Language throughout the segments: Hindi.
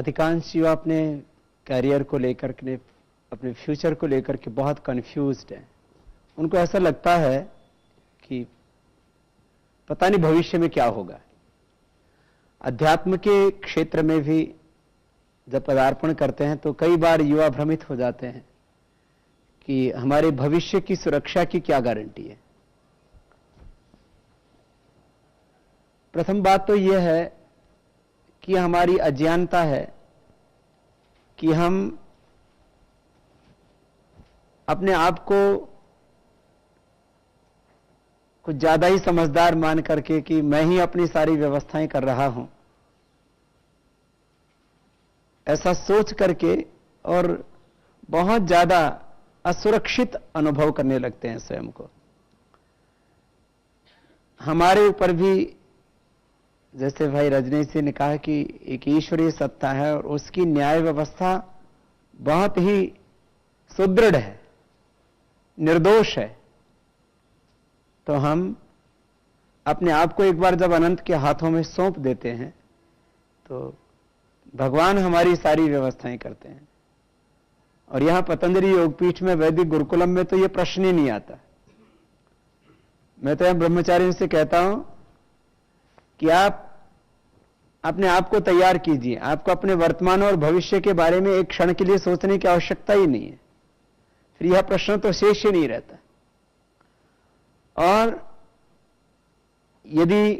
अधिकांश युवा अपने करियर को लेकर के, अपने फ्यूचर को लेकर के बहुत कंफ्यूज्ड हैं। उनको ऐसा लगता है कि पता नहीं भविष्य में क्या होगा। अध्यात्म के क्षेत्र में भी जब पदार्पण करते हैं तो कई बार युवा भ्रमित हो जाते हैं कि हमारे भविष्य की सुरक्षा की क्या गारंटी है। प्रथम बात तो यह है कि हमारी अज्ञानता है कि हम अपने आप को कुछ ज्यादा ही समझदार मान करके कि मैं ही अपनी सारी व्यवस्थाएं कर रहा हूं, ऐसा सोच करके और बहुत ज्यादा असुरक्षित अनुभव करने लगते हैं स्वयं को। हमारे ऊपर भी, जैसे भाई रजनीश जी ने कहा कि एक ईश्वरीय सत्ता है और उसकी न्याय व्यवस्था बहुत ही सुदृढ़ है, निर्दोष है। तो हम अपने आप को एक बार जब अनंत के हाथों में सौंप देते हैं तो भगवान हमारी सारी व्यवस्थाएं करते हैं। और यहां पतंजलि योगपीठ में, वैदिक गुरुकुलम में तो यह प्रश्न ही नहीं आता। मैं तो यहां ब्रह्मचारियों से कहता हूं कि आप अपने आप को तैयार कीजिए। आपको अपने वर्तमान और भविष्य के बारे में एक क्षण के लिए सोचने की आवश्यकता ही नहीं है, फिर यह प्रश्न तो शेष ही नहीं रहता। और यदि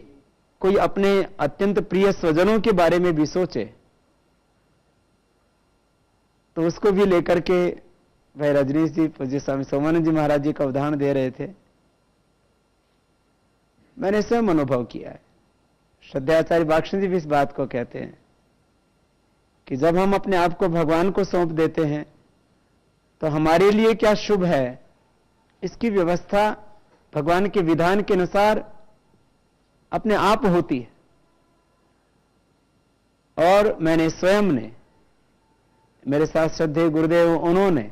कोई अपने अत्यंत प्रिय स्वजनों के बारे में भी सोचे तो उसको भी लेकर के भाई रजनीश जी, पूज्य स्वामी सोमानंद जी महाराज जी का उदाहरण दे रहे थे। मैंने स्वयं अनुभव किया है। श्रद्धाचार्य बाक्षण जी भी इस बात को कहते हैं कि जब हम अपने आप को भगवान को सौंप देते हैं तो हमारे लिए क्या शुभ है, इसकी व्यवस्था भगवान के विधान के अनुसार अपने आप होती है। और मैंने स्वयं ने, मेरे साथ श्रद्धेय गुरुदेव उन्होंने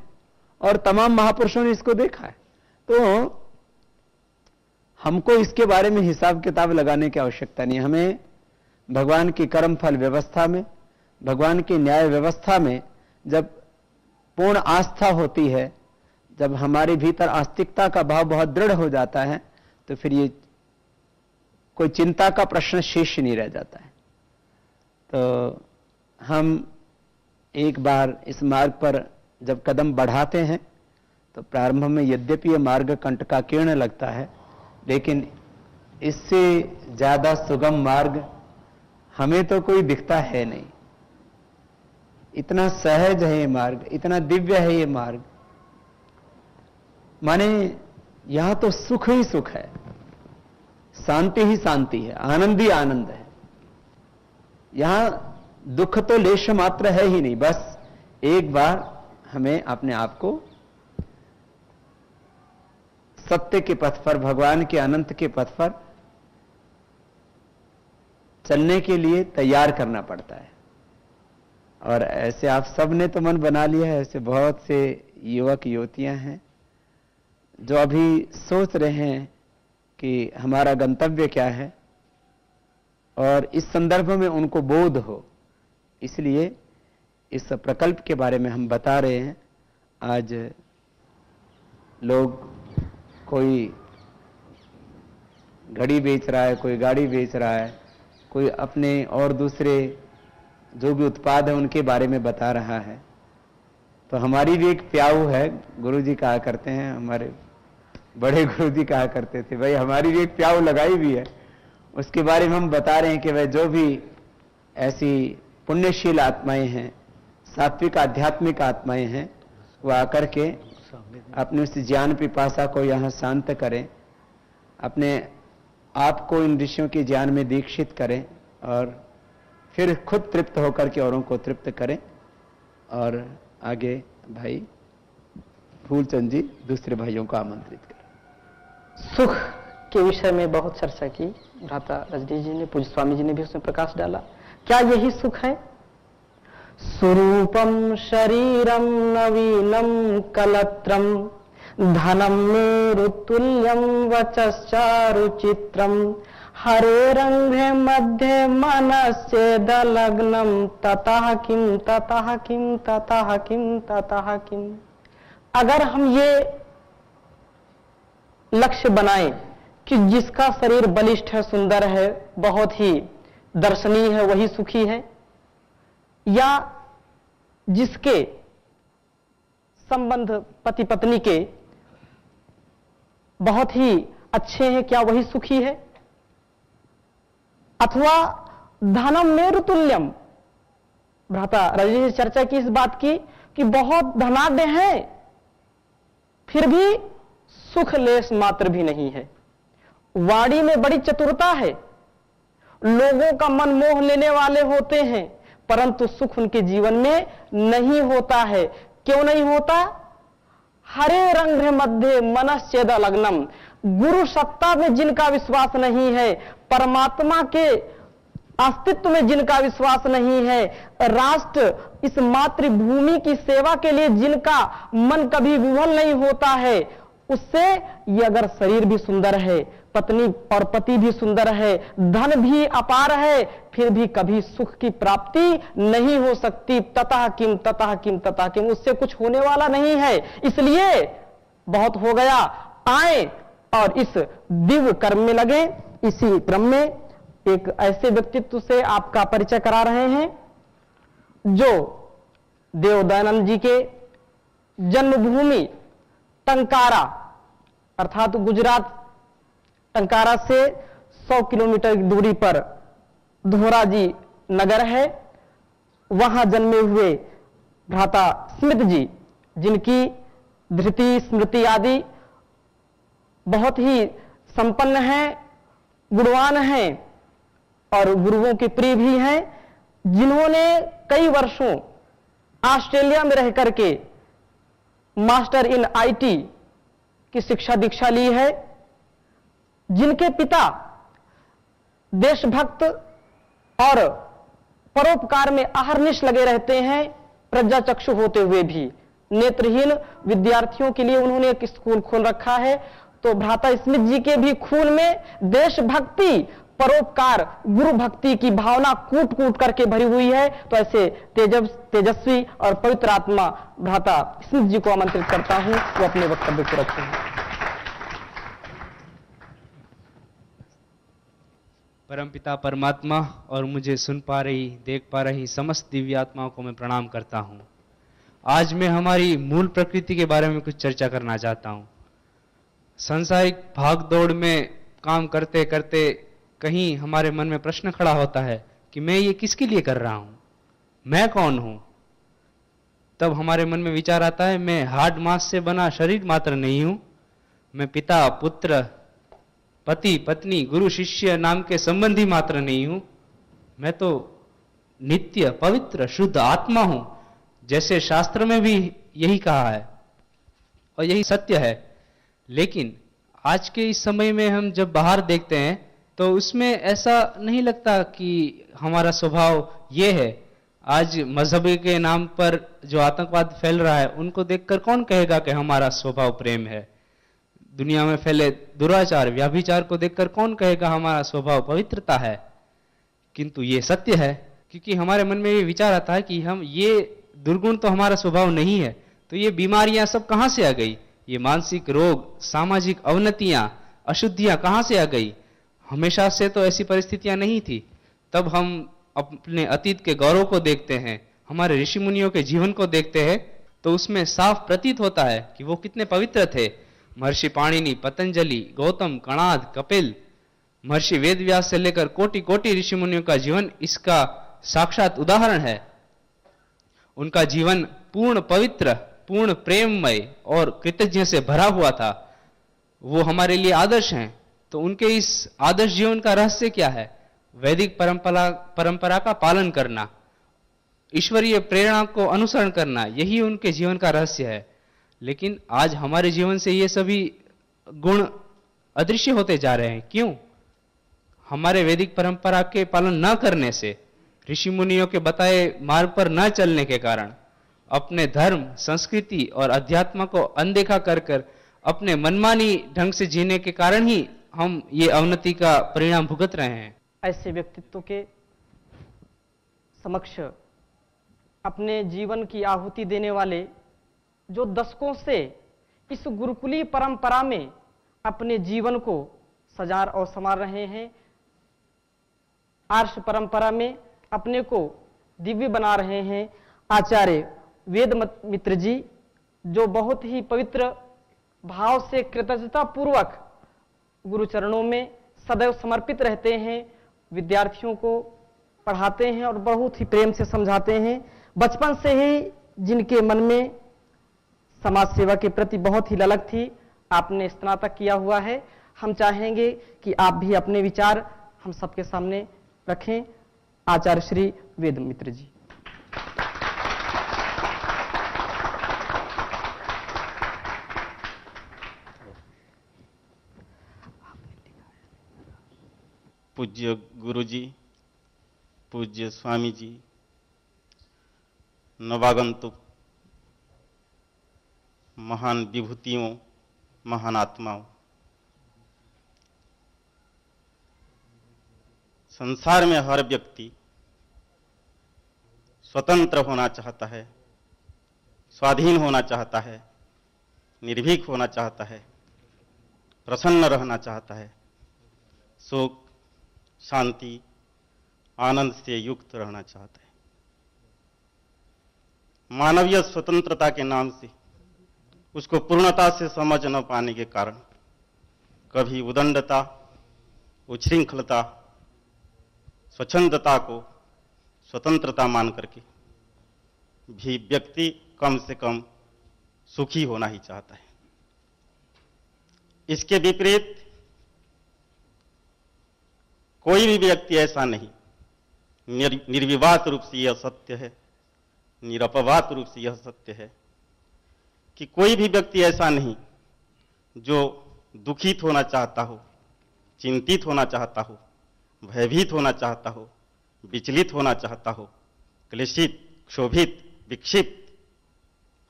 और तमाम महापुरुषों ने इसको देखा है। तो हमको इसके बारे में हिसाब किताब लगाने की आवश्यकता नहीं। हमें भगवान की कर्म फल व्यवस्था में, भगवान की न्याय व्यवस्था में जब पूर्ण आस्था होती है, जब हमारे भीतर आस्तिकता का भाव बहुत दृढ़ हो जाता है, तो फिर ये कोई चिंता का प्रश्न शेष नहीं रह जाता है। तो हम एक बार इस मार्ग पर जब कदम बढ़ाते हैं तो प्रारंभ में यद्यपि यह मार्ग कंटकाकीर्ण लगता है, लेकिन इससे ज्यादा सुगम मार्ग हमें तो कोई दिखता है नहीं। इतना सहज है ये मार्ग, इतना दिव्य है ये मार्ग। माने यहां तो सुख ही सुख है, शांति ही शांति है, आनंद ही आनंद है। यहां दुख तो लेश मात्र है ही नहीं। बस एक बार हमें अपने आप को सत्य के पथ पर, भगवान के अनंत के पथ पर चलने के लिए तैयार करना पड़ता है। और ऐसे आप सब ने तो मन बना लिया है। ऐसे बहुत से युवक युवतियां हैं जो अभी सोच रहे हैं कि हमारा गंतव्य क्या है, और इस संदर्भ में उनको बोध हो, इसलिए इस प्रकल्प के बारे में हम बता रहे हैं। आज लोग, कोई घड़ी बेच रहा है, कोई गाड़ी बेच रहा है, कोई अपने और दूसरे जो भी उत्पाद है उनके बारे में बता रहा है। तो हमारी भी एक प्याऊ है। गुरु जी कहा करते हैं, हमारे बड़े गुरु जी कहा करते थे, भाई हमारी भी एक प्याऊ लगाई भी है, उसके बारे में हम बता रहे हैं कि भाई जो भी ऐसी पुण्यशील आत्माएं हैं, सात्विक आध्यात्मिक आत्माएं हैं, वो आकर के अपने उस ज्ञान पिपासा को यहाँ शांत करें, अपने आप को इन ऋषियों के ज्ञान में दीक्षित करें और फिर खुद तृप्त होकर के औरों को तृप्त करें। और आगे भाई फूलचंद जी दूसरे भाइयों को आमंत्रित करें। सुख के विषय में बहुत चर्चा की भ्राता रजनीश जी ने, पूज्य स्वामी जी ने भी उसमें प्रकाश डाला। क्या यही सुख है? स्वरूपम शरीरम नवीनम कलत्रम धनम मेरुतुल्यम वचश्चारुचित्रम हरे रंध्रे मध्ये मनश्चेद लग्नम ततः किम ततः किम ततः किम ततः किम। अगर हम ये लक्ष्य बनाएं कि जिसका शरीर बलिष्ठ है, सुंदर है, बहुत ही दर्शनीय है, वही सुखी है, या जिसके संबंध पति पत्नी के बहुत ही अच्छे हैं, क्या वही सुखी है? अथवा धनम मेरु तुल्यम। भ्राता रजनी ने चर्चा की इस बात की कि बहुत धनाढ्य हैं, फिर भी सुख लेश मात्र भी नहीं है। वाणी में बड़ी चतुरता है, लोगों का मन मोह लेने वाले होते हैं, परंतु सुख उनके जीवन में नहीं होता है। क्यों नहीं होता? हरे रंग मध्य मनश्चेद लग्नम। गुरु सत्ता में जिनका विश्वास नहीं है, परमात्मा के अस्तित्व में जिनका विश्वास नहीं है, राष्ट्र इस मातृभूमि की सेवा के लिए जिनका मन कभी विवल नहीं होता है, उससे ये अगर शरीर भी सुंदर है, पत्नी और पति भी सुंदर है, धन भी अपार है, फिर भी कभी सुख की प्राप्ति नहीं हो सकती। ततः किम ततः किम ततः किम, उससे कुछ होने वाला नहीं है। इसलिए बहुत हो गया, आए और इस दिव्य कर्म में लगे। इसी क्रम में एक ऐसे व्यक्तित्व से आपका परिचय करा रहे हैं जो देव दयानंद जी के जन्मभूमि टंकारा अर्थात गुजरात टंकारा से 100 किलोमीटर की दूरी पर धोराजी नगर है, वहां जन्मे हुए भ्राता स्मित जी, जिनकी धृति स्मृति आदि बहुत ही संपन्न है, गुणवान हैं और गुरुओं के प्रिय भी हैं, जिन्होंने कई वर्षों ऑस्ट्रेलिया में रह करके मास्टर इन आईटी की शिक्षा दीक्षा ली है, जिनके पिता देशभक्त और परोपकार में अहर्निश लगे रहते हैं, प्रज्ञाचक्षु होते हुए भी नेत्रहीन विद्यार्थियों के लिए उन्होंने एक स्कूल खोल रखा है। तो भ्राता स्मित जी के भी खून में देशभक्ति, परोपकार, गुरु भक्ति की भावना कूट कूट करके भरी हुई है। तो ऐसे तेजस्वी और पवित्र आत्मा भ्राता स्मित जी को आमंत्रित करता हूं, वो अपने वक्तव्य को रखें। परमपिता परमात्मा और मुझे सुन पा रही, देख पा रही समस्त दिव्य आत्माओं को मैं प्रणाम करता हूं। आज मैं हमारी मूल प्रकृति के बारे में कुछ चर्चा करना चाहता हूं। सांसारिक भाग दौड़ में काम करते करते कहीं हमारे मन में प्रश्न खड़ा होता है कि मैं ये किसके लिए कर रहा हूं, मैं कौन हूं। तब हमारे मन में विचार आता है, मैं हाड मांस से बना शरीर मात्र नहीं हूं, मैं पिता पुत्र पति पत्नी गुरु शिष्य नाम के संबंधी मात्र नहीं हूं, मैं तो नित्य पवित्र शुद्ध आत्मा हूं, जैसे शास्त्र में भी यही कहा है और यही सत्य है। लेकिन आज के इस समय में हम जब बाहर देखते हैं तो उसमें ऐसा नहीं लगता कि हमारा स्वभाव ये है। आज मजहब के नाम पर जो आतंकवाद फैल रहा है, उनको देखकर कौन कहेगा कि हमारा स्वभाव प्रेम है। दुनिया में फैले दुराचार व्याभिचार को देखकर कौन कहेगा हमारा स्वभाव पवित्रता है। किंतु ये सत्य है, क्योंकि हमारे मन में ये विचार आता है कि हम ये दुर्गुण तो हमारा स्वभाव नहीं है, तो ये बीमारियां सब कहां से आ गई, ये मानसिक रोग, सामाजिक अवनतियां, अशुद्धियां कहां से आ गई। हमेशा से तो ऐसी परिस्थितियां नहीं थी। तब हम अपने अतीत के गौरव को देखते हैं, हमारे ऋषि मुनियों के जीवन को देखते हैं, तो उसमें साफ प्रतीत होता है कि वो कितने पवित्र थे। महर्षि पाणिनि, पतंजलि, गौतम, कणाद, कपिल, महर्षि वेदव्यास से लेकर कोटि कोटि ऋषि मुनियों का जीवन इसका साक्षात उदाहरण है। उनका जीवन पूर्ण पवित्र, पूर्ण प्रेममय और कृतज्ञ से भरा हुआ था। वो हमारे लिए आदर्श हैं। तो उनके इस आदर्श जीवन का रहस्य क्या है? वैदिक परंपरा का पालन करना, ईश्वरीय प्रेरणा को अनुसरण करना, यही उनके जीवन का रहस्य है। लेकिन आज हमारे जीवन से ये सभी गुण अदृश्य होते जा रहे हैं। क्यों? हमारे वैदिक परंपरा के पालन न करने से, ऋषि मुनियों के बताए मार्ग पर न चलने के कारण, अपने धर्म, संस्कृति और अध्यात्म को अनदेखा कर अपने मनमानी ढंग से जीने के कारण ही हम ये अवनति का परिणाम भुगत रहे हैं। ऐसे व्यक्तित्व के समक्ष अपने जीवन की आहुति देने वाले, जो दशकों से इस गुरुकुलीय परंपरा में अपने जीवन को सजा और संवार रहे हैं, आर्ष परंपरा में अपने को दिव्य बना रहे हैं, आचार्य वेद मित्र जी, जो बहुत ही पवित्र भाव से कृतज्ञता पूर्वक गुरु चरणों में सदैव समर्पित रहते हैं, विद्यार्थियों को पढ़ाते हैं और बहुत ही प्रेम से समझाते हैं। बचपन से ही जिनके मन में समाज सेवा के प्रति बहुत ही ललक थी, आपने स्नातक किया हुआ है। हम चाहेंगे कि आप भी अपने विचार हम सबके सामने रखें। आचार्य श्री वेद मित्र जी। पूज्य गुरु जी, पूज्य स्वामी जी, नवागंतुक महान विभूतियों, महान आत्माओं, संसार में हर व्यक्ति स्वतंत्र होना चाहता है, स्वाधीन होना चाहता है, निर्भीक होना चाहता है, प्रसन्न रहना चाहता है, सुख शांति आनंद से युक्त रहना चाहता है। मानवीय स्वतंत्रता के नाम से उसको पूर्णता से समझ न पाने के कारण कभी उदंडता, उच्छृंखलता, स्वच्छंदता को स्वतंत्रता मान करके भी व्यक्ति कम से कम सुखी होना ही चाहता है। इसके विपरीत कोई भी व्यक्ति ऐसा नहीं, निर्विवाद रूप से यह सत्य है, निरपवाद रूप से यह सत्य है कि कोई भी व्यक्ति ऐसा नहीं जो दुखित होना चाहता हो, चिंतित होना चाहता हो, भयभीत होना चाहता हो, विचलित होना चाहता हो, क्लेशित, क्षोभित, विक्षिप्त,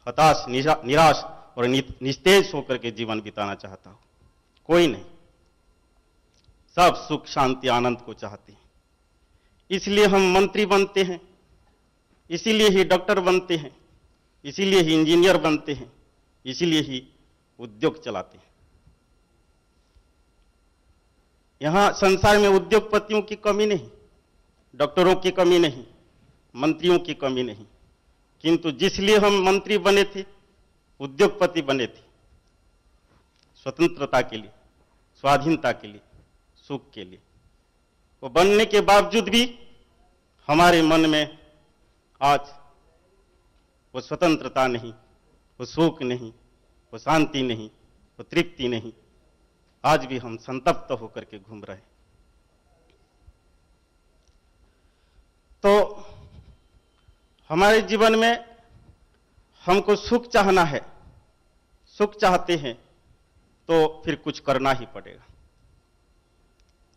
हताश, निराश और निस्तेज होकर के जीवन बिताना चाहता हो। कोई नहीं, सब सुख शांति आनंद को चाहते हैं। इसलिए हम मंत्री बनते हैं, इसीलिए ही डॉक्टर बनते हैं, इसीलिए ही इंजीनियर बनते हैं, इसीलिए ही उद्योग चलाते हैं। यहां संसार में उद्योगपतियों की कमी नहीं, डॉक्टरों की कमी नहीं, मंत्रियों की कमी नहीं, किंतु जिसलिए हम मंत्री बने थे, उद्योगपति बने थे, स्वतंत्रता के लिए, स्वाधीनता के लिए, सुख के लिए, वो बनने के बावजूद भी हमारे मन में आज वो स्वतंत्रता नहीं, वो सुख नहीं, वो शांति नहीं, वो तृप्ति नहीं। आज भी हम संतप्त होकर के घूम रहे हैं। तो हमारे जीवन में हमको सुख चाहना है, सुख चाहते हैं तो फिर कुछ करना ही पड़ेगा।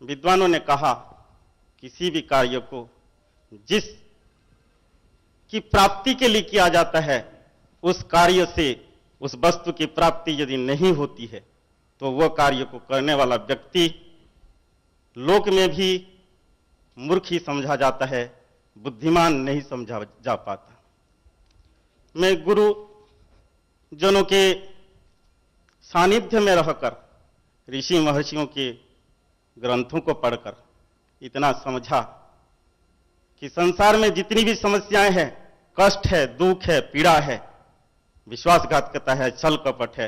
विद्वानों ने कहा किसी भी कार्य को जिस की प्राप्ति के लिए किया जाता है, उस कार्य से उस वस्तु की प्राप्ति यदि नहीं होती है तो वह कार्य को करने वाला व्यक्ति लोक में भी मूर्ख ही समझा जाता है, बुद्धिमान नहीं समझा जा पाता। मैं गुरु जनों के सानिध्य में रहकर, ऋषि महर्षियों के ग्रंथों को पढ़कर इतना समझा कि संसार में जितनी भी समस्याएं हैं, कष्ट है, दुख है, पीड़ा है, विश्वासघातकता है, छल कपट है,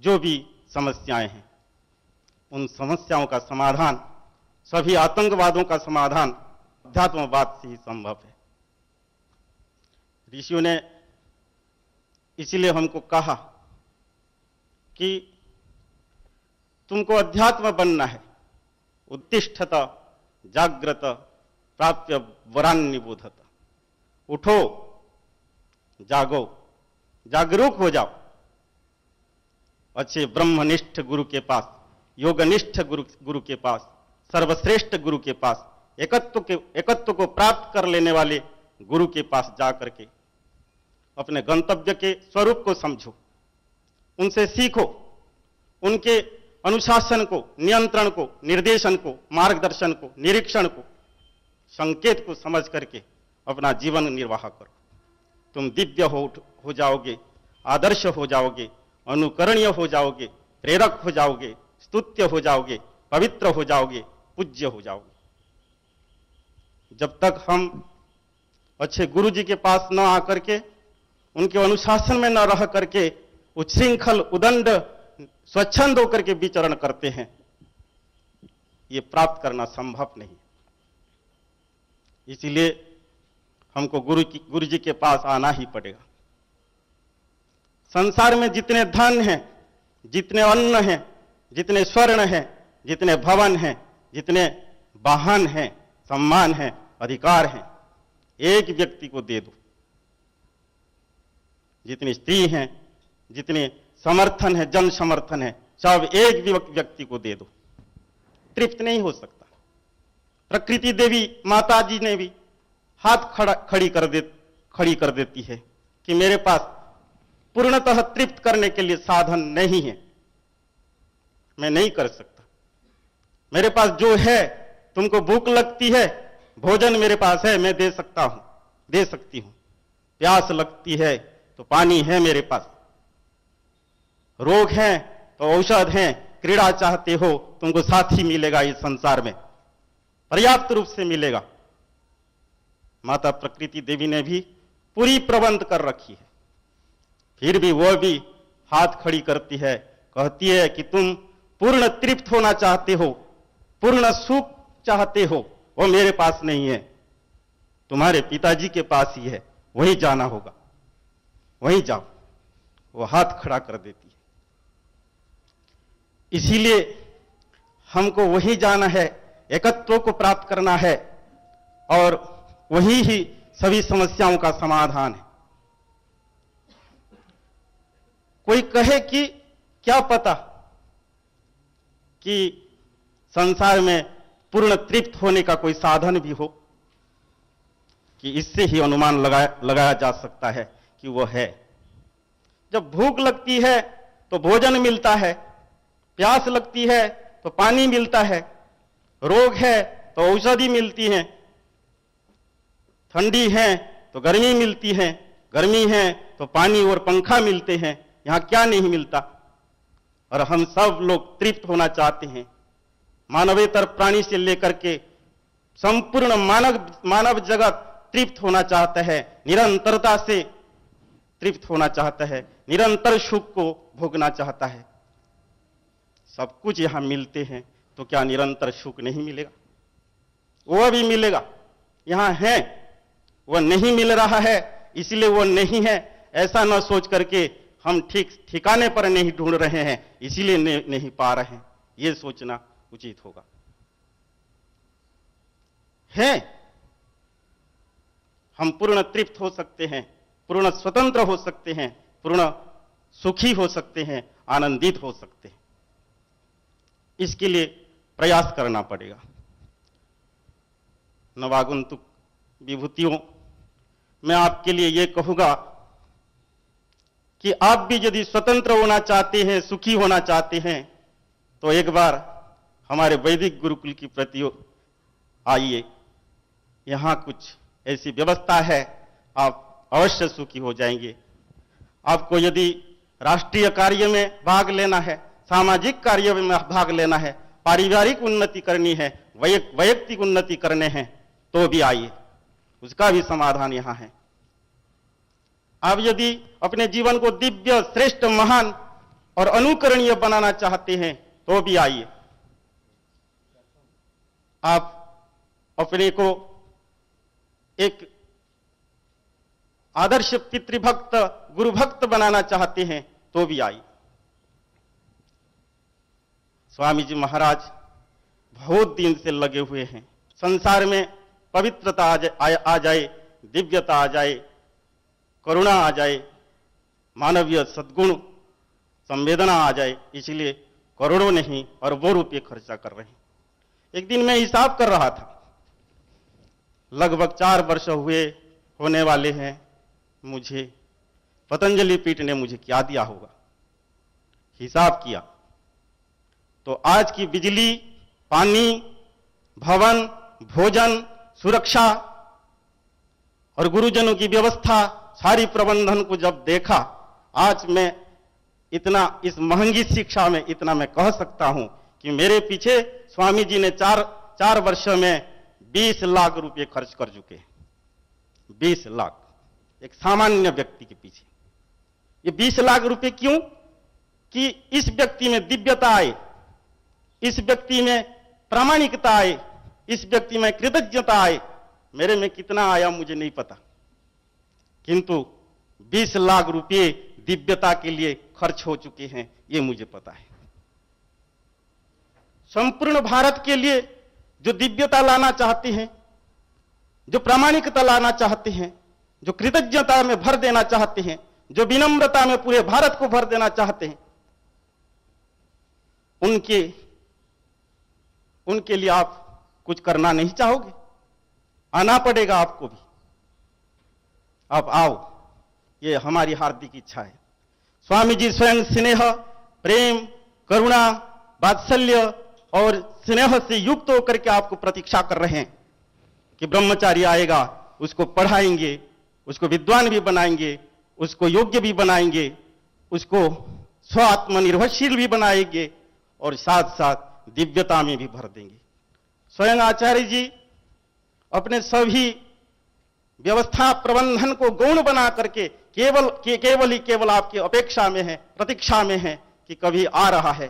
जो भी समस्याएं हैं, उन समस्याओं का समाधान, सभी आतंकवादों का समाधान अध्यात्मवाद से ही संभव है। ऋषियों ने इसीलिए हमको कहा कि तुमको अध्यात्म बनना है, उत्तिष्ठत जाग्रत प्राप्य वरान्निबोधत, उठो, जागो, जागरूक हो जाओ, अच्छे ब्रह्मनिष्ठ गुरु के पास, योगनिष्ठ गुरु के पास, सर्वश्रेष्ठ गुरु के पास, एकत्व को प्राप्त कर लेने वाले गुरु के पास जा करके अपने गंतव्य के स्वरूप को समझो, उनसे सीखो, उनके अनुशासन को, नियंत्रण को, निर्देशन को, मार्गदर्शन को, निरीक्षण को, संकेत को समझ करके अपना जीवन निर्वाह करो। तुम दिव्य हो जाओगे, आदर्श हो जाओगे, अनुकरणीय हो जाओगे, प्रेरक हो जाओगे, स्तुत्य हो जाओगे, पवित्र हो जाओगे, पूज्य हो जाओगे। जब तक हम अच्छे गुरु जी के पास न आकर के, उनके अनुशासन में न रह करके उच्छृंखल, उदंड, स्वच्छंद होकर के विचरण करते हैं, ये प्राप्त करना संभव नहीं। इसीलिए हमको गुरु जी के पास आना ही पड़ेगा। संसार में जितने धन हैं, जितने अन्न हैं, जितने स्वर्ण हैं, जितने भवन हैं, जितने वाहन हैं, सम्मान हैं, अधिकार हैं, एक व्यक्ति को दे दो। जितनी स्त्री हैं, जितने समर्थन है, जन समर्थन है, सब एक व्यक्ति को दे दो, तृप्त नहीं हो सकता। प्रकृति देवी माता जी ने भी हाथ खड़ी कर देती है कि मेरे पास पूर्णतः तृप्त करने के लिए साधन नहीं है, मैं नहीं कर सकता। मेरे पास जो है, तुमको भूख लगती है, भोजन मेरे पास है, मैं दे सकता हूं, दे सकती हूं। प्यास लगती है तो पानी है मेरे पास, रोग है तो औषध है, क्रीड़ा चाहते हो तुमको साथी मिलेगा, इस संसार में पर्याप्त रूप से मिलेगा। माता प्रकृति देवी ने भी पूरी प्रबंध कर रखी है, फिर भी वो भी हाथ खड़ी करती है, कहती है कि तुम पूर्ण तृप्त होना चाहते हो, पूर्ण सुख चाहते हो, वो मेरे पास नहीं है, तुम्हारे पिताजी के पास ही है, वहीं जाना होगा, वहीं जाओ। वो हाथ खड़ा कर देती है। इसीलिए हमको वहीं जाना है, एकत्व को प्राप्त करना है, और वही ही सभी समस्याओं का समाधान है। कोई कहे कि क्या पता कि संसार में पूर्ण तृप्त होने का कोई साधन भी हो, कि इससे ही अनुमान लगाया जा सकता है कि वो है। जब भूख लगती है तो भोजन मिलता है, प्यास लगती है तो पानी मिलता है, रोग है तो औषधि मिलती है, ठंडी है तो गर्मी मिलती है, गर्मी है तो पानी और पंखा मिलते हैं। यहां क्या नहीं मिलता? और हम सब लोग तृप्त होना चाहते हैं। मानवेतर प्राणी से लेकर के संपूर्ण मानव जगत तृप्त होना चाहता है, निरंतरता से तृप्त होना चाहता है, निरंतर सुख को भोगना चाहता है। सब कुछ यहां मिलते हैं तो क्या निरंतर सुख नहीं मिलेगा? वह भी मिलेगा, यहां है, वह नहीं मिल रहा है इसलिए वह नहीं है, ऐसा न सोच करके हम ठीक ठिकाने पर नहीं ढूंढ रहे हैं इसीलिए नहीं पा रहे हैं, यह सोचना उचित होगा। है, हम पूर्ण तृप्त हो सकते हैं, पूर्ण स्वतंत्र हो सकते हैं, पूर्ण सुखी हो सकते हैं, आनंदित हो सकते हैं। इसके लिए प्रयास करना पड़ेगा। नवागंतुक विभूतियों, मैं आपके लिए यह कहूंगा कि आप भी यदि स्वतंत्र होना चाहते हैं, सुखी होना चाहते हैं, तो एक बार हमारे वैदिक गुरुकुल की प्रति आइए। यहां कुछ ऐसी व्यवस्था है, आप अवश्य सुखी हो जाएंगे। आपको यदि राष्ट्रीय कार्य में भाग लेना है, सामाजिक कार्य में भाग लेना है, पारिवारिक उन्नति करनी है, वैयक्तिक उन्नति करने हैं, तो भी आइए, उसका भी समाधान यहां है। आप यदि अपने जीवन को दिव्य, श्रेष्ठ, महान और अनुकरणीय बनाना चाहते हैं तो भी आइए। आप अपने को एक आदर्श पितृभक्त, गुरुभक्त बनाना चाहते हैं तो भी आइए। स्वामी जी महाराज बहुत दिन से लगे हुए हैं, संसार में पवित्रता आ जाए, दिव्यता आ जाए, करुणा आ जाए, मानवीय सद्गुण, संवेदना आ जाए, इसलिए करोड़ों नहीं अरबों रुपये खर्चा कर रहे हैं। एक दिन मैं हिसाब कर रहा था, लगभग 4 वर्ष होने वाले हैं मुझे, पतंजलि पीठ ने मुझे क्या दिया होगा, हिसाब किया तो आज की बिजली, पानी, भवन, भोजन, सुरक्षा और गुरुजनों की व्यवस्था, सारी प्रबंधन को जब देखा, आज मैं इतना, इस महंगी शिक्षा में इतना मैं कह सकता हूं कि मेरे पीछे स्वामी जी ने चार वर्षों में 20 लाख रुपए खर्च कर चुके हैं। 20 लाख एक सामान्य व्यक्ति के पीछे। ये 20 लाख रुपए क्यों? कि इस व्यक्ति में दिव्यता आए, इस व्यक्ति में प्रामाणिकता आए, इस व्यक्ति में कृतज्ञता आए। मेरे में कितना आया मुझे नहीं पता, किंतु 20 लाख रुपए दिव्यता के लिए खर्च हो चुके हैं, ये मुझे पता है। संपूर्ण भारत के लिए जो दिव्यता लाना चाहते हैं, जो प्रामाणिकता लाना चाहते हैं, जो कृतज्ञता में भर देना चाहते हैं, जो विनम्रता में पूरे भारत को भर देना चाहते हैं, उनके लिए आप कुछ करना नहीं चाहोगे? आना पड़ेगा आपको भी। आप आओ, ये हमारी हार्दिक इच्छा है। स्वामी जी स्वयं स्नेह, प्रेम, करुणा, वात्सल्य और स्नेह से युक्त होकर के आपको प्रतीक्षा कर रहे हैं कि ब्रह्मचारी आएगा, उसको पढ़ाएंगे, उसको विद्वान भी बनाएंगे, उसको योग्य भी बनाएंगे, उसको स्वात्मनिर्भरशील भी बनाएंगे और साथ साथ दिव्यता में भी भर देंगे। स्वयं आचार्य जी अपने सभी व्यवस्था प्रबंधन को गौण बना करके केवल आपकी अपेक्षा में है, प्रतीक्षा में है कि कभी आ रहा है,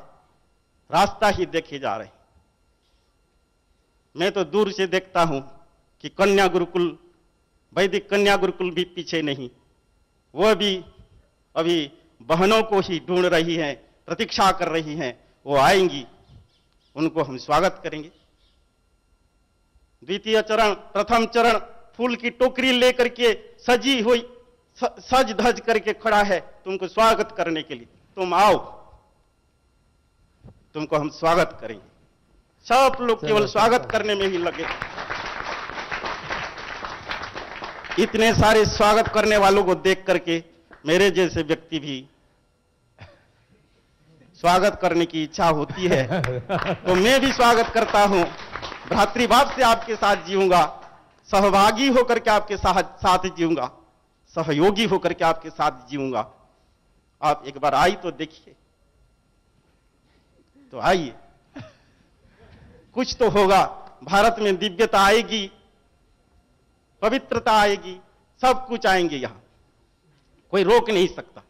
रास्ता ही देखे जा रहे। मैं तो दूर से देखता हूं कि कन्या गुरुकुल, वैदिक कन्या गुरुकुल भी पीछे नहीं, वह भी अभी बहनों को ही ढूंढ रही हैं, प्रतीक्षा कर रही हैं। वो आएंगी, उनको हम स्वागत करेंगे। द्वितीय चरण, प्रथम चरण फूल की टोकरी लेकर के सजी हुई, सज धज करके खड़ा है तुमको स्वागत करने के लिए। तुम आओ, तुमको हम स्वागत करेंगे। सब लोग केवल स्वागत करने में ही लगे। इतने सारे स्वागत करने वालों को देख करके मेरे जैसे व्यक्ति भी स्वागत करने की इच्छा होती है, तो मैं भी स्वागत करता हूं। भ्रातृभाव से आपके साथ जीऊंगा, सहभागी होकर के आपके साथ जीऊंगा, सहयोगी होकर के आपके साथ जीऊंगा। आप एक बार आई तो देखिए, तो आइए, कुछ तो होगा। भारत में दिव्यता आएगी, पवित्रता आएगी, सब कुछ आएंगे यहां, कोई रोक नहीं सकता।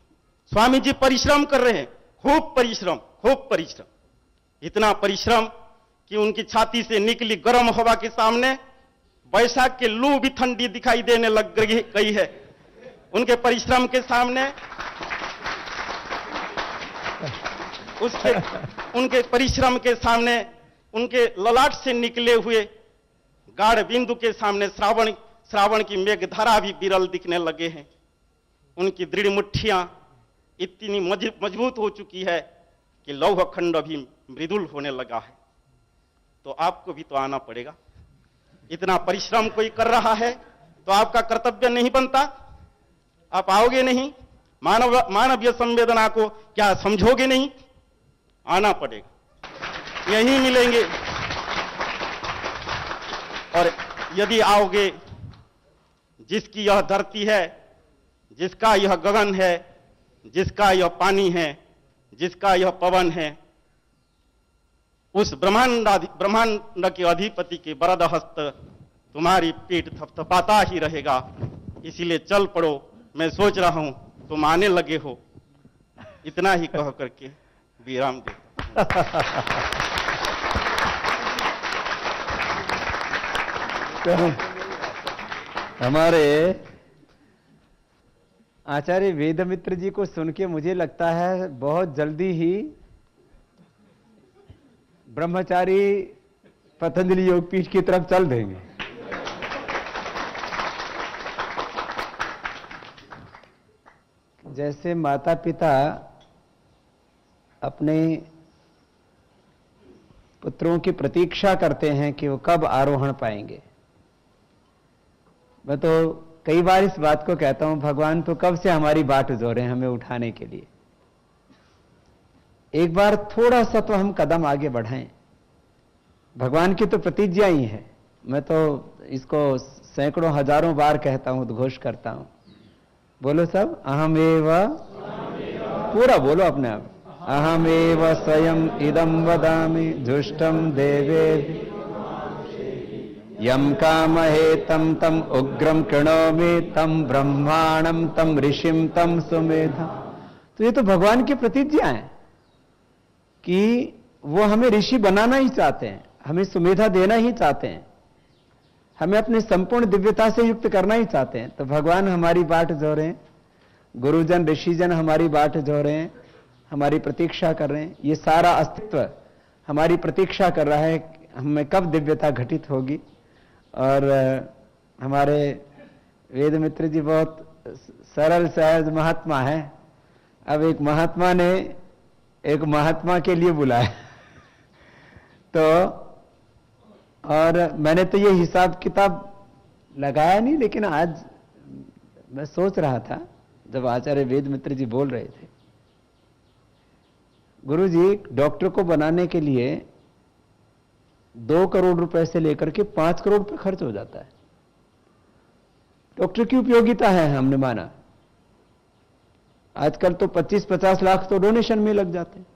स्वामी जी परिश्रम कर रहे हैं, खूब परिश्रम, इतना परिश्रम कि उनकी छाती से निकली गर्म हवा के सामने बैसाख के लू भी ठंडी दिखाई देने लग गई है। उनके परिश्रम के सामने, उनके परिश्रम के सामने, उनके ललाट से निकले हुए गाढ़ बिंदु के सामने श्रावण की मेघधारा भी विरल दिखने लगे हैं। उनकी दृढ़ मुट्ठियां इतनी मजबूत हो चुकी है कि लौह खंड भी मृदुल होने लगा है। तो आपको भी तो आना पड़ेगा। इतना परिश्रम कोई कर रहा है तो आपका कर्तव्य नहीं बनता? आप आओगे नहीं? मानवीय संवेदना को क्या समझोगे नहीं? आना पड़ेगा, यहीं मिलेंगे। और यदि आओगे, जिसकी यह धरती है, जिसका यह गगन है, जिसका यह पानी है, जिसका यह पवन है, उस ब्रह्मांड के अधिपति के वरद हस्त तुम्हारी पीठ थपथपाता ही रहेगा। इसीलिए चल पड़ो, मैं सोच रहा हूं तुम आने लगे हो। इतना ही कह करके विराम दे। हमारे आचार्य वेदमित्र जी को सुन के मुझे लगता है बहुत जल्दी ही ब्रह्मचारी पतंजलि योगपीठ की तरफ चल देंगे। जैसे माता पिता अपने पुत्रों की प्रतीक्षा करते हैं कि वो कब आरोहण पाएंगे। मैं तो कई बार इस बात को कहता हूं, भगवान तो कब से हमारी बाट जोड़ रहे हैं हमें उठाने के लिए। एक बार थोड़ा सा तो हम कदम आगे बढ़ाएं। भगवान की तो प्रतिज्ञा ही है, मैं तो इसको सैकड़ों हजारों बार कहता हूं, उद्घोष करता हूं। बोलो सब, अहमेव, पूरा बोलो अपने आप, अहमेव स्वयं इदं वदामि जुष्टं देवे यम कामहे तम तम उग्रम कृणोमि तम ब्रह्माणम तम ऋषिम तम सुमेधा। तो ये तो भगवान की प्रतिज्ञा है कि वो हमें ऋषि बनाना ही चाहते हैं, हमें सुमेधा देना ही चाहते हैं, हमें अपने संपूर्ण दिव्यता से युक्त करना ही चाहते हैं। तो भगवान हमारी बाट जो रहे हैं, गुरुजन ऋषिजन हमारी बाट जो रहे हैं, हमारी प्रतीक्षा कर रहे हैं। ये सारा अस्तित्व हमारी प्रतीक्षा कर रहा है हमें कब दिव्यता घटित होगी। और हमारे वेद मित्र जी बहुत सरल सहज महात्मा है। अब एक महात्मा ने एक महात्मा के लिए बुलाया तो, और मैंने तो ये हिसाब किताब लगाया नहीं, लेकिन आज मैं सोच रहा था जब आचार्य वेद मित्र जी बोल रहे थे, गुरु जी डॉक्टर को बनाने के लिए 2 करोड़ रुपए से लेकर के 5 करोड़ रुपए खर्च हो जाता है। डॉक्टर की उपयोगिता है, हमने माना। आजकल तो 25-50 लाख तो डोनेशन में लग जाते हैं।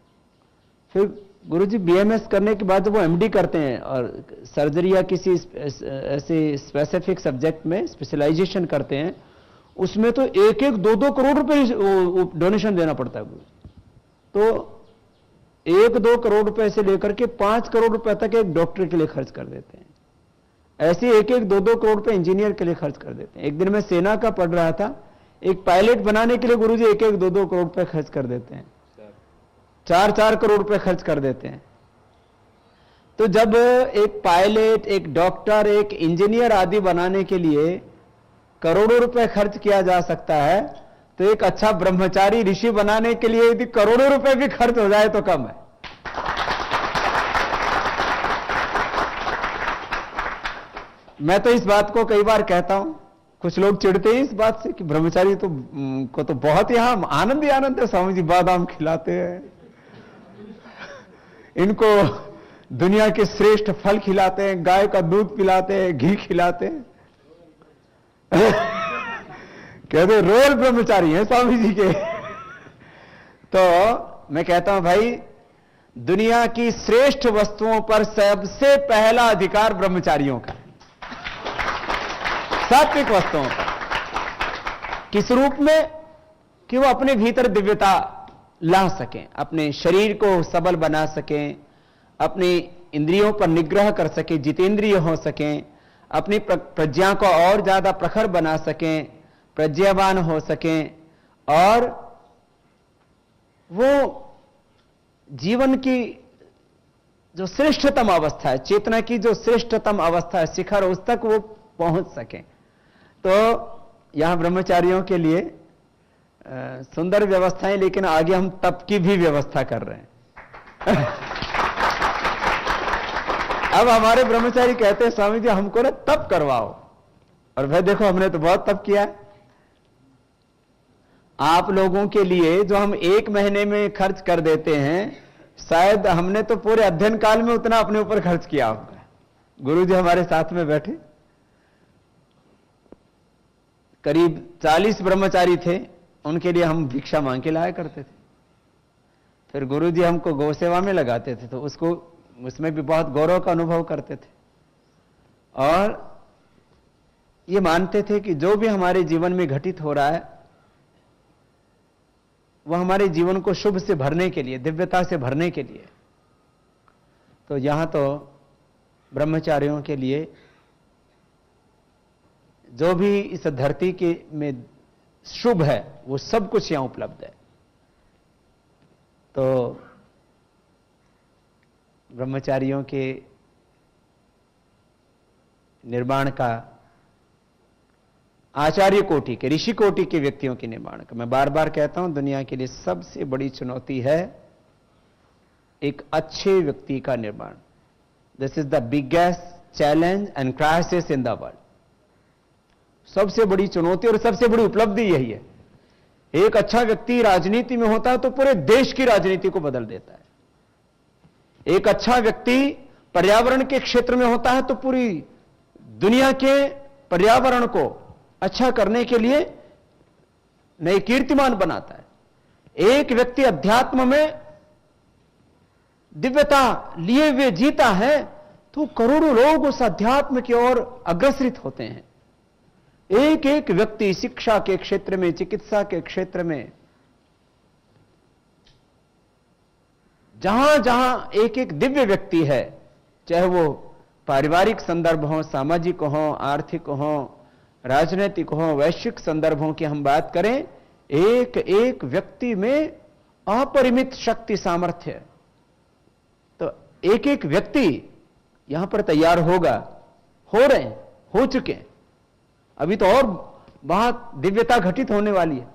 फिर गुरुजी बीएमएस करने के बाद वो एमडी करते हैं और सर्जरी या किसी ऐसे स्पेसिफिक सब्जेक्ट में स्पेशलाइजेशन करते हैं, उसमें तो 1-1, 2-2 करोड़ रुपए डोनेशन देना पड़ता है। तो 1-2 करोड़ रुपए से लेकर के 5 करोड़ रुपए तक एक डॉक्टर के लिए खर्च कर देते हैं। ऐसे 1-1, 2-2 करोड़ रुपए इंजीनियर के लिए खर्च कर देते हैं। एक दिन मैं सेना का पढ़ रहा था, एक पायलट बनाने के लिए गुरुजी 1-1, 2-2 करोड़ रुपए खर्च कर देते हैं, 4-4 करोड़ रुपए खर्च कर देते हैं। तो जब एक पायलट, एक डॉक्टर, एक इंजीनियर आदि बनाने के लिए करोड़ों रुपए खर्च किया जा सकता है, तो एक अच्छा ब्रह्मचारी ऋषि बनाने के लिए यदि करोड़ों रुपए भी खर्च हो जाए तो कम है। मैं तो इस बात को कई बार कहता हूं, कुछ लोग चिढ़ते हैं इस बात से कि ब्रह्मचारी को तो बहुत यहां आनंद ही आनंद है, स्वामी जी बादाम खिलाते हैं, इनको दुनिया के श्रेष्ठ फल खिलाते हैं, गाय का दूध पिलाते हैं, घी खिलाते हैं। कहते रोयल ब्रह्मचारी हैं स्वामी जी के। तो मैं कहता हूं भाई, दुनिया की श्रेष्ठ वस्तुओं पर सबसे पहला अधिकार ब्रह्मचारियों का, सात्विक वस्तुओं पर। किस रूप में? कि वो अपने भीतर दिव्यता ला सकें, अपने शरीर को सबल बना सकें, अपनी इंद्रियों पर निग्रह कर सकें, जितेंद्रिय हो सकें, अपनी प्रज्ञा को और ज्यादा प्रखर बना सकें, प्रज्ञावान हो सकें, और वो जीवन की जो श्रेष्ठतम अवस्था है, चेतना की जो श्रेष्ठतम अवस्था है, शिखर, उस तक वो पहुंच सकें। तो यहां ब्रह्मचारियों के लिए सुंदर व्यवस्थाएं, लेकिन आगे हम तप की भी व्यवस्था कर रहे हैं। अब हमारे ब्रह्मचारी कहते हैं स्वामी जी हमको ना तप करवाओ, और भाई देखो हमने तो बहुत तप किया है। आप लोगों के लिए जो हम 1 महीने में खर्च कर देते हैं, शायद हमने तो पूरे अध्ययन काल में उतना अपने ऊपर खर्च किया होगा। गुरु जी हमारे साथ में बैठे, करीब 40 ब्रह्मचारी थे, उनके लिए हम भिक्षा मांग के लाया करते थे। फिर गुरु जी हमको गौ सेवा में लगाते थे, तो उसमें भी बहुत गौरव का अनुभव करते थे, और ये मानते थे कि जो भी हमारे जीवन में घटित हो रहा है वह हमारे जीवन को शुभ से भरने के लिए, दिव्यता से भरने के लिए। तो यहां तो ब्रह्मचारियों के लिए जो भी इस धरती के में शुभ है वो सब कुछ यहां उपलब्ध है। तो ब्रह्मचारियों के निर्माण का, आचार्य कोटि के, ऋषि कोटि के व्यक्तियों के निर्माण का, मैं बार बार कहता हूं, दुनिया के लिए सबसे बड़ी चुनौती है एक अच्छे व्यक्ति का निर्माण। This is the biggest challenge and crisis in the world. सबसे बड़ी चुनौती और सबसे बड़ी उपलब्धि यही है। एक अच्छा व्यक्ति राजनीति में होता है तो पूरे देश की राजनीति को बदल देता है। एक अच्छा व्यक्ति पर्यावरण के क्षेत्र में होता है तो पूरी दुनिया के पर्यावरण को अच्छा करने के लिए नए कीर्तिमान बनाता है। एक व्यक्ति अध्यात्म में दिव्यता लिए हुए जीता है तो करोड़ों लोग उस अध्यात्म की ओर अग्रसरित होते हैं। एक एक व्यक्ति शिक्षा के क्षेत्र में, चिकित्सा के क्षेत्र में, जहां जहां एक एक दिव्य व्यक्ति है, चाहे वो पारिवारिक संदर्भ हो, सामाजिक हो, आर्थिक हो, राजनीतिक हो, वैश्विक संदर्भों की हम बात करें, एक एक व्यक्ति में अपरिमित शक्ति सामर्थ्य है। तो एक एक व्यक्ति यहां पर तैयार होगा, हो रहे हैं, हो चुके हैं, अभी तो और बहुत दिव्यता घटित होने वाली है।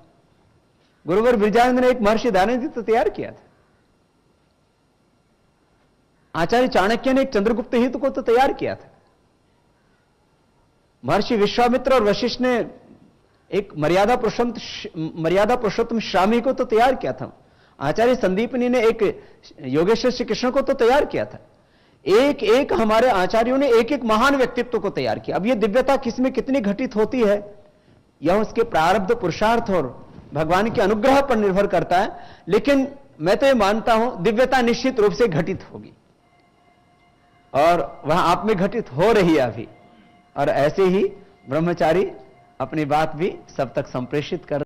गुरुवर बिरजानंद ने एक महर्षि दानेन्द्र तो तैयार किया था। आचार्य चाणक्य ने एक चंद्रगुप्त हित को तो तैयार किया था। महर्षि विश्वामित्र और वशिष्ठ ने एक मर्यादा पुरुषोत्तम श्रामी को तो तैयार किया था। आचार्य संदीपनी ने एक योगेश्वर श्री कृष्ण को तो तैयार किया था। एक एक हमारे आचार्यों ने एक एक महान व्यक्तित्व को तैयार किया। अब यह दिव्यता किसमें कितनी घटित होती है, यह उसके प्रारब्ध, पुरुषार्थ और भगवान के अनुग्रह पर निर्भर करता है। लेकिन मैं तो यह मानता हूं दिव्यता निश्चित रूप से घटित होगी और वह आप में घटित हो रही है अभी। और ऐसे ही ब्रह्मचारी अपनी बात भी सब तक संप्रेषित कर